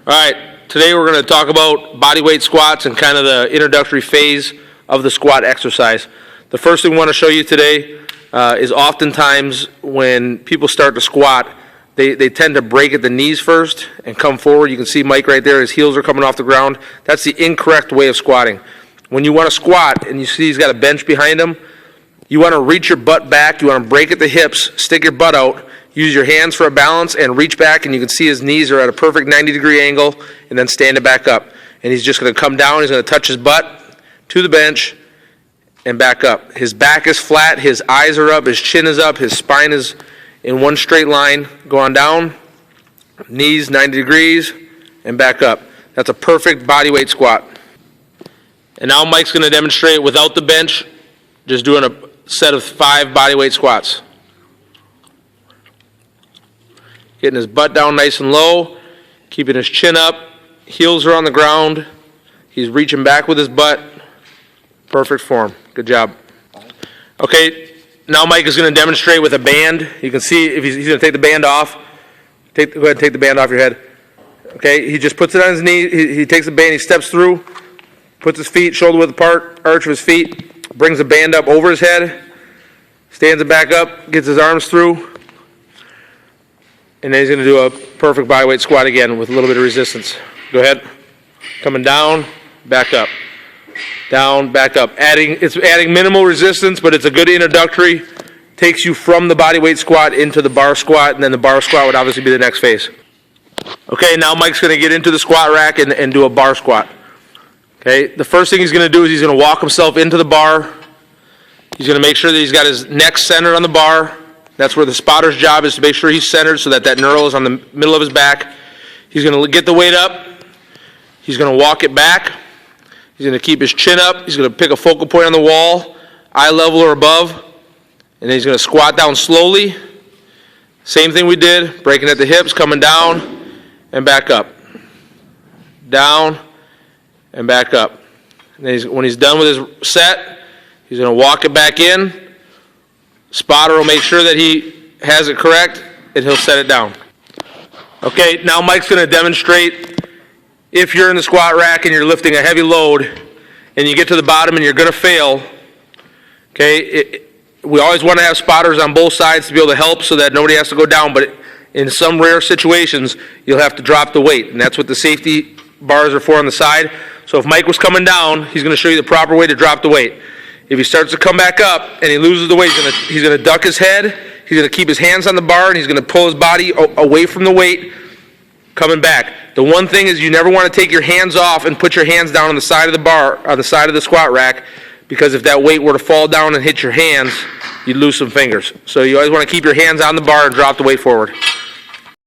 All right, today we're going to talk about bodyweight squats and kind of the introductory phase of the squat exercise. The first thing we want to show you today is oftentimes when people start to squat, they tend to break at the knees first and come forward. You can see Mike right there, his heels are coming off the ground. That's the incorrect way of squatting. When you want to squat and you see he's got a bench behind him, you want to reach your butt back, you want to break at the hips, stick your butt out, use your hands for a balance and reach back, and you can see his knees are at a perfect 90-degree angle, and then stand it back up. And he's just going to come down, he's going to touch his butt to the bench and back up. His back is flat, his eyes are up, his chin is up, his spine is in one straight line, going down, knees 90 degrees, and back up. That's a perfect bodyweight squat. And now Mike's going to demonstrate without the bench, just doing a set of 5 bodyweight squats. Getting his butt down nice and low, keeping his chin up, heels are on the ground, he's reaching back with his butt. Perfect form. Good job. Okay, now Mike is going to demonstrate with a band. You can see if he's going to take the band off. Go ahead and take the band off your head. Okay, he just puts it on his knee, he takes the band, he steps through, puts his feet shoulder width apart, arch of his feet, brings the band up over his head, stands it back up, gets his arms through, and then he's going to do a perfect bodyweight squat again with a little bit of resistance. Go ahead. Coming down, back up. Down, back up. It's adding minimal resistance, but it's a good introductory. Takes you from the bodyweight squat into the bar squat, and then the bar squat would obviously be the next phase. Okay, now Mike's going to get into the squat rack and do a bar squat. Okay, the first thing he's going to do is he's going to walk himself into the bar. He's going to make sure that he's got his neck centered on the bar. That's where the spotter's job is, to make sure he's centered so that knurl is on the middle of his back. He's going to get the weight up. He's going to walk it back. He's going to keep his chin up. He's going to pick a focal point on the wall, eye level or above. And then he's going to squat down slowly. Same thing we did, breaking at the hips, coming down and back up. Down and back up. And then when he's done with his set, he's going to walk it back in. Spotter will make sure that he has it correct, and he'll set it down. Okay, now Mike's going to demonstrate if you're in the squat rack and you're lifting a heavy load and you get to the bottom and you're going to fail. Okay, we always want to have spotters on both sides to be able to help so that nobody has to go down, but in some rare situations, you'll have to drop the weight, and that's what the safety bars are for on the side. So if Mike was coming down, he's going to show you the proper way to drop the weight. If he starts to come back up and he loses the weight, he's going to duck his head, he's going to keep his hands on the bar, and he's going to pull his body away from the weight, coming back. The one thing is you never want to take your hands off and put your hands down on the side of the bar, on the side of the squat rack, because if that weight were to fall down and hit your hands, you'd lose some fingers. So you always want to keep your hands on the bar and drop the weight forward.